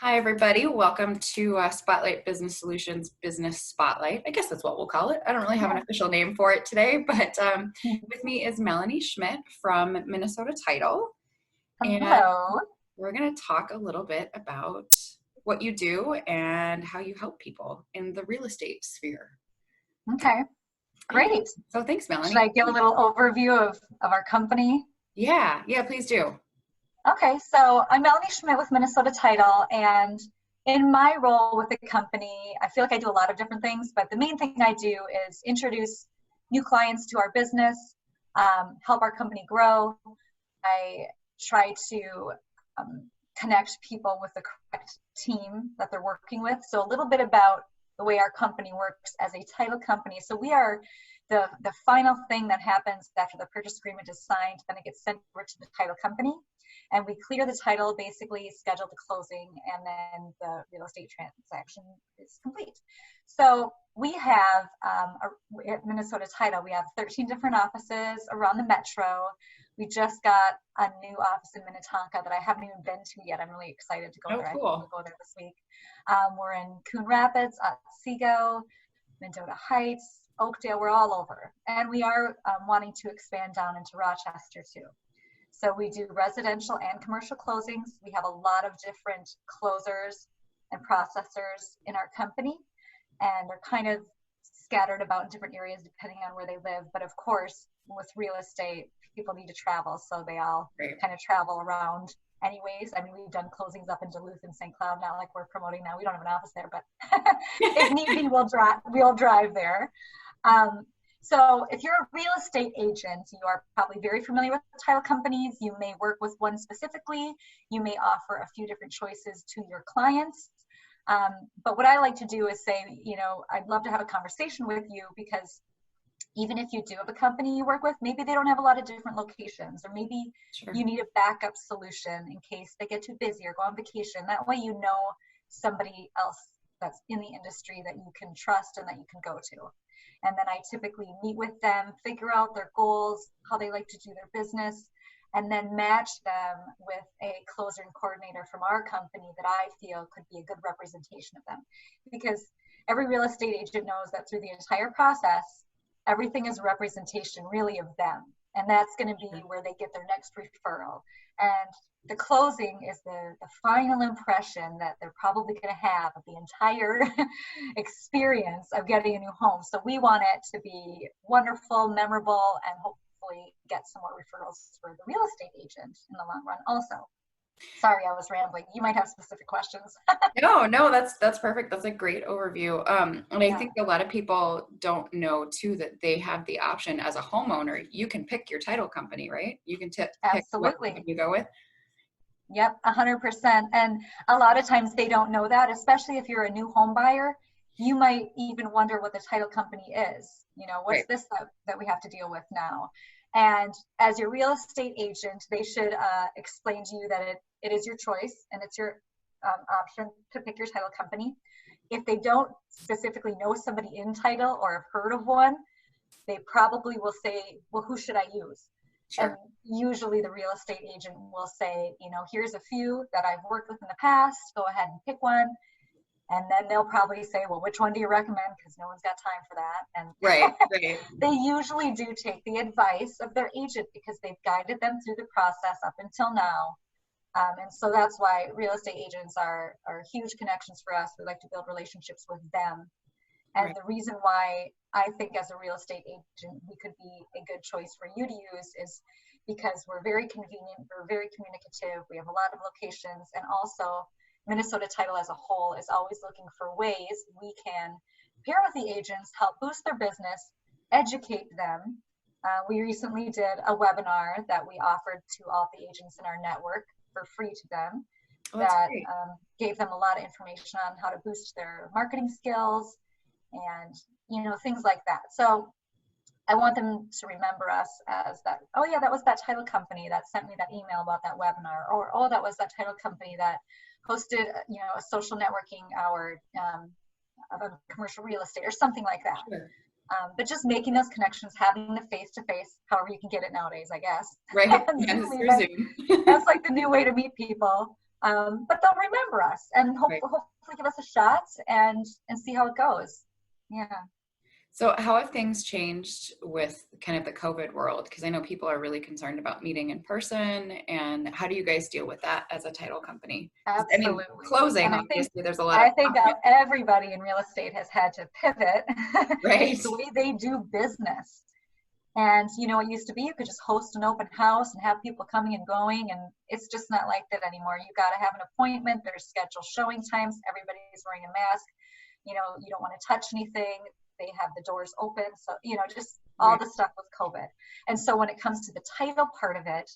Hi, everybody. Welcome to Spotlight Business Solutions Business Spotlight. I guess that's what we'll call it. I don't really have an Yeah. official name for it today, but with me is Melanie Schmidt from Minnesota Title. And Hello. we're going to talk a little bit about what you do and how you help people in the real estate sphere. Okay, Yeah. great. So thanks, Should Melanie. I give a little overview of our company? Yeah, please do. Okay, so I'm Melanie Schmidt with Minnesota Title, and in my role with the company, I feel like I do a lot of different things, but the main thing I do is introduce new clients to our business, help our company grow. I try to connect people with the correct team that they're working with. So a little bit about the way our company works as a title company. So we are the final thing that happens after the purchase agreement is signed, then it gets sent over to the title company. And we clear the title, basically schedule the closing, and then the real estate transaction is complete. So we have, at Minnesota Title, we have 13 different offices around the metro. We just got a new office in Minnetonka that I haven't even been to yet. I'm really excited to go Oh, there. I think cool. we'll go there this week. We're in Coon Rapids, Otsego, Mendota Heights, Oakdale. We're all over. And we are wanting to expand down into Rochester too. So we do residential and commercial closings. We have a lot of different closers and processors in our company, and they're kind of scattered about in different areas depending on where they live. But of course, with real estate, people need to travel, so they all Great. kind of travel around anyways. I mean, we've done closings up in Duluth and St. Cloud, not like we're promoting now. We don't have an office there, but if need be, we'll drive there. So if you're a real estate agent, you are probably very familiar with title companies. You may work with one specifically. You may offer a few different choices to your clients. But what I like to do is say, I'd love to have a conversation with you, because even if you do have a company you work with, maybe they don't have a lot of different locations, or maybe Sure. you need a backup solution in case they get too busy or go on vacation. That way you know somebody else that's in the industry that you can trust and that you can go to. And then I typically meet with them, figure out their goals, how they like to do their business, and then match them with a closer and coordinator from our company that I feel could be a good representation of them. Because every real estate agent knows that through the entire process, everything is representation really of them. And that's going to be where they get their next referral. And the closing is the final impression that they're probably going to have of the entire experience of getting a new home. So we want it to be wonderful, memorable, and hopefully get some more referrals for the real estate agent in the long run also. Sorry, I was rambling. You might have specific questions. No, that's perfect. That's a great overview. And I Yeah. think a lot of people don't know too that they have the option as a homeowner. You can pick your title company, right? You can pick what Absolutely. company you go with. Yep, 100%. And a lot of times they don't know that, especially if you're a new home buyer. You might even wonder what the title company is. What's Right. this that we have to deal with now? And as your real estate agent, they should explain to you that it is your choice and it's your option to pick your title company. If they don't specifically know somebody in title or have heard of one, they probably will say, well, who should I use? And Sure. usually the real estate agent will say, here's a few that I've worked with in the past, go ahead and pick one. And then they'll probably say, well, which one do you recommend? Because no one's got time for that. And Right. they usually do take the advice of their agent because they've guided them through the process up until now. And so that's why real estate agents are huge connections for us. We like to build relationships with them. And Right. the reason why I think as a real estate agent, we could be a good choice for you to use is because we're very convenient, we're very communicative, we have a lot of locations, and also Minnesota Title as a whole is always looking for ways we can pair with the agents, help boost their business, educate them. We recently did a webinar that we offered to all the agents in our network for free to them Oh, that's that great. gave them a lot of information on how to boost their marketing skills and things like that. So I want them to remember us as that, oh yeah, that was that title company that sent me that email about that webinar, or oh, that was that title company that hosted a social networking hour of a commercial real estate or something like that. Sure. But just making those connections, having the face-to-face, however you can get it nowadays, I guess. Right. Yeah, Zoom it's through even. Zoom. That's like the new way to meet people. But they'll remember us and Right. hopefully give us a shot and see how it goes. Yeah. So how have things changed with kind of the COVID world? Because I know people are really concerned about meeting in person, and how do you guys deal with that as a title company? 'Cause, I mean, Absolutely. closing, And obviously, there's a lot of I think confidence, everybody in real estate has had to pivot right? the way they do business. And it used to be you could just host an open house and have people coming and going, and it's just not like that anymore. You got to have an appointment. There's scheduled showing times. Everybody's wearing a mask. You don't want to touch anything. They have the doors open. So, just all Right. the stuff with COVID. And so when it comes to the title part of it,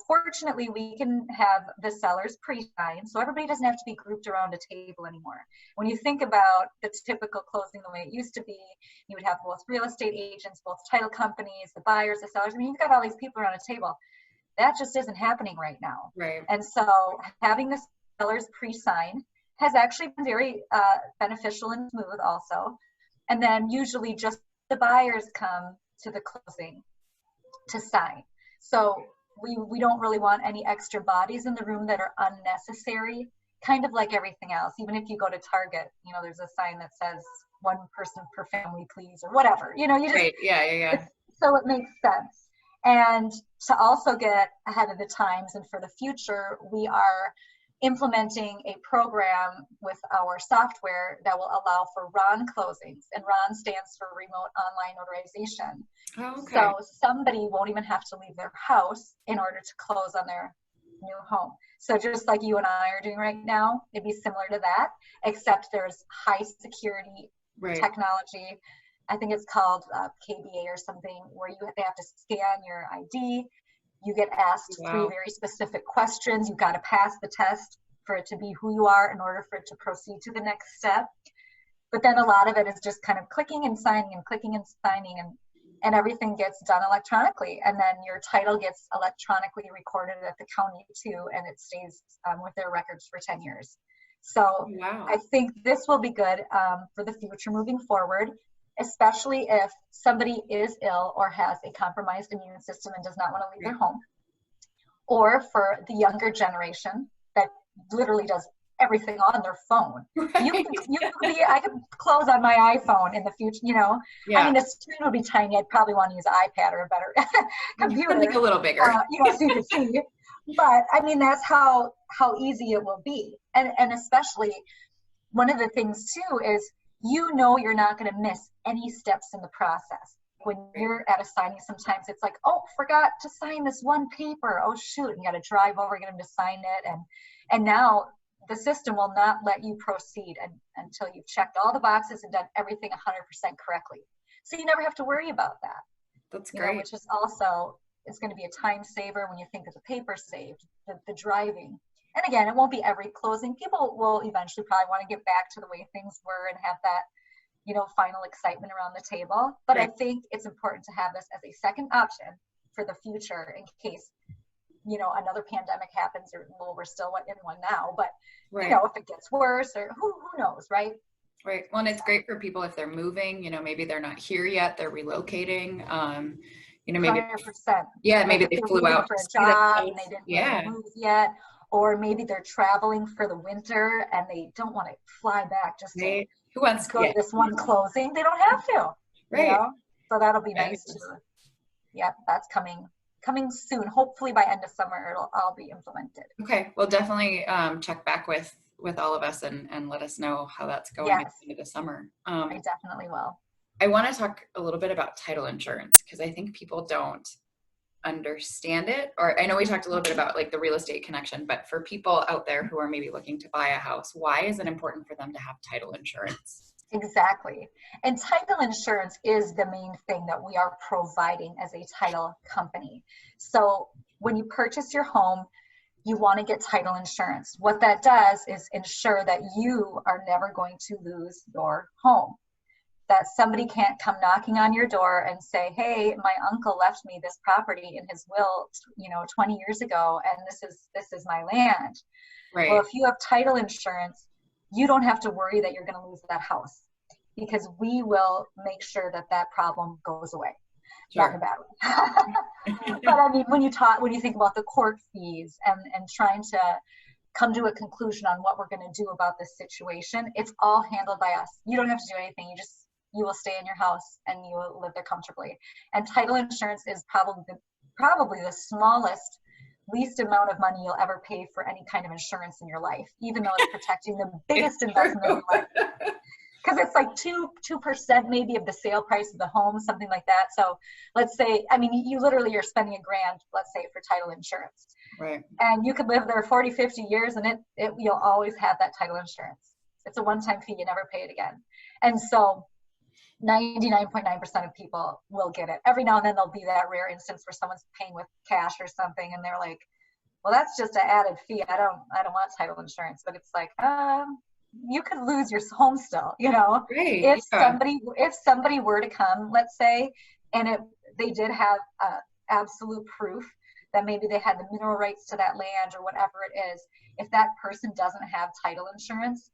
fortunately we can have the sellers pre-sign, so everybody doesn't have to be grouped around a table anymore. When you think about the typical closing the way it used to be, you would have both real estate agents, both title companies, the buyers, the sellers. I mean, you've got all these people around a table. That just isn't happening right now. Right. And so having the sellers pre-sign has actually been very beneficial and smooth also. And then usually just the buyers come to the closing to sign. So we don't really want any extra bodies in the room that are unnecessary, kind of like everything else. Even if you go to Target, there's a sign that says one person per family, please, or whatever. You just, Right. Yeah. so it makes sense. And to also get ahead of the times and for the future, we are implementing a program with our software that will allow for RON closings, and RON stands for Remote Online Notarization. Oh, okay. So somebody won't even have to leave their house in order to close on their new home. So just like you and I are doing right now, it'd be similar to that, except there's high security technology. I think it's called KBA or something, where they have to scan your ID. You get asked 3 very specific questions. You've got to pass the test for it to be who you are in order for it to proceed to the next step. But then a lot of it is just kind of clicking and signing and clicking and signing, and everything gets done electronically. And then your title gets electronically recorded at the county too, and it stays with their records for 10 years. So I think this will be good for the future moving forward, especially if somebody is ill or has a compromised immune system and does not want to leave their home, or for the younger generation that literally does everything on their phone. I could close on my iPhone in the future, I mean, the screen would be tiny. I'd probably want to use an iPad or a better computer. Like a little bigger. So you can see. But I mean, that's how easy it will be. And especially one of the things too is, you're not going to miss any steps in the process. When you're at a signing, sometimes it's like, oh, forgot to sign this one paper. Oh, shoot. And you got to drive over, get them to sign it. And now the system will not let you proceed until you've checked all the boxes and done everything 100% correctly. So you never have to worry about that. That's great. Which is also, it's going to be a time saver when you think of the paper saved, the driving. And again, it won't be every closing. People will eventually probably want to get back to the way things were and have that, final excitement around the table. But I think it's important to have this as a second option for the future in case, another pandemic happens, or we're still in one now, but if it gets worse, or who knows, right? Right. Well, and it's great for people if they're moving, maybe they're not here yet, they're relocating, maybe 100%. Maybe they flew out for a job and they didn't really move yet, or maybe they're traveling for the winter and they don't want to fly back just to go to this one closing. They don't have to, so that'll be nice too. That's coming soon. Hopefully by end of summer it'll all be implemented. Okay, well, definitely check back with all of us and let us know how that's going at the end of the summer. I definitely will. I want to talk a little bit about title insurance, because I think people don't understand it. Or I know we talked a little bit about like the real estate connection, but for people out there who are maybe looking to buy a house, why is it important for them to have title insurance? Exactly. And title insurance is the main thing that we are providing as a title company. So when you purchase your home, you want to get title insurance. What that does is ensure that you are never going to lose your home. That somebody can't come knocking on your door and say, hey, my uncle left me this property in his will, 20 years ago, and this is my land. Right. Well, if you have title insurance, you don't have to worry that you're going to lose that house, because we will make sure that problem goes away. Not in a bad way. But I mean, when you think about the court fees and trying to come to a conclusion on what we're going to do about this situation. It's all handled by us. You don't have to do anything. You will stay in your house and you will live there comfortably. And title insurance is probably the smallest, least amount of money you'll ever pay for any kind of insurance in your life, even though it's protecting the biggest investment of your life. Because it's like 2% maybe of the sale price of the home, something like that. So let's say, I mean, you literally are spending $1,000, let's say, for title insurance. Right. And you could live there 40, 50 years and you'll always have that title insurance. It's a one-time fee, you never pay it again. And so 99.9% of people will get it. Every now and then there'll be that rare instance where someone's paying with cash or something and they're like, well, that's just an added fee. I don't want title insurance. But it's like, you could lose your home still, you know. Right. If somebody were to come, let's say, and they did have absolute proof that maybe they had the mineral rights to that land or whatever it is, if that person doesn't have title insurance,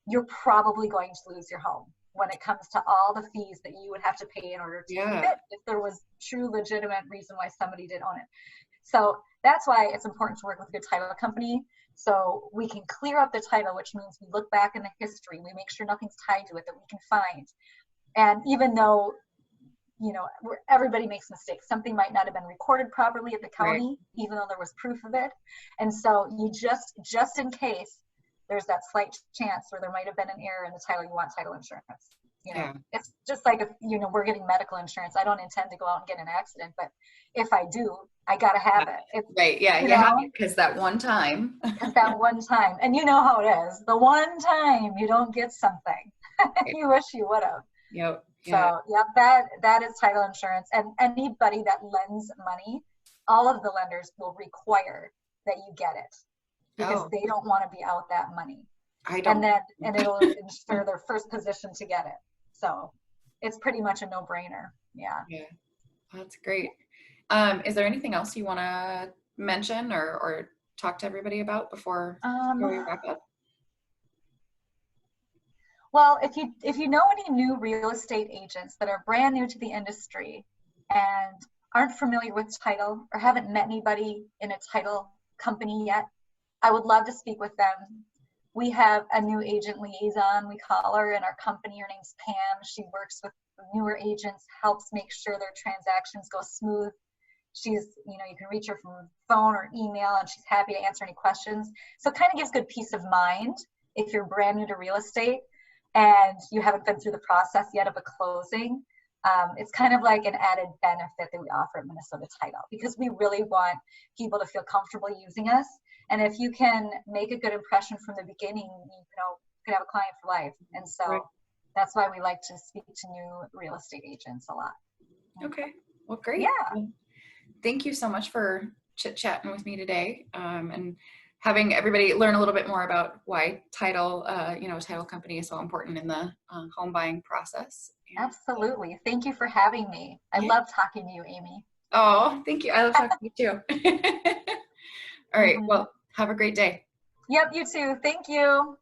you're probably going to lose your home when it comes to all the fees that you would have to pay in order to keep it, if there was true legitimate reason why somebody did own it. So that's why it's important to work with a good title company, so we can clear up the title, which means we look back in the history, we make sure nothing's tied to it that we can find. And even though, you know, everybody makes mistakes, something might not have been recorded properly at the county, even though there was proof of it. And so you just in case there's that slight chance where there might have been an error in the title, you want title insurance. You know, it's just like if, you know, we're getting medical insurance. I don't intend to go out and get in an accident, but if I do, I got to have it. Right. Yeah. You have it because that one time. Because that one time. And you know how it is. The one time you don't get something, you wish you would have. Yep. So, that is title insurance. And anybody that lends money, all of the lenders will require that you get it because they don't want to be out that money. And it'll ensure their first position to get it. So it's pretty much a no-brainer. Yeah. Yeah. That's great. Is there anything else you want to mention or talk to everybody about before we wrap up? Well, if you know any new real estate agents that are brand new to the industry and aren't familiar with title or haven't met anybody in a title company yet, I would love to speak with them. We have a new agent liaison, we call her, in our company. Her name's Pam. She works with newer agents, helps make sure their transactions go smooth. She's, you know, you can reach her from phone or email, and she's happy to answer any questions. So it kind of gives good peace of mind if you're brand new to real estate and you haven't been through the process yet of a closing. It's kind of like an added benefit that we offer at Minnesota Title, because we really want people to feel comfortable using us. And if you can make a good impression from the beginning, you can have a client for life. And so that's why we like to speak to new real estate agents a lot. Okay. Well, great. Yeah. Thank you so much for chit-chatting with me today, and having everybody learn a little bit more about why title, a title company is so important in the home buying process. Absolutely. Thank you for having me. I love talking to you, Amy. Oh, thank you. I love talking to you too. All right. Well, have a great day. Yep, you too. Thank you.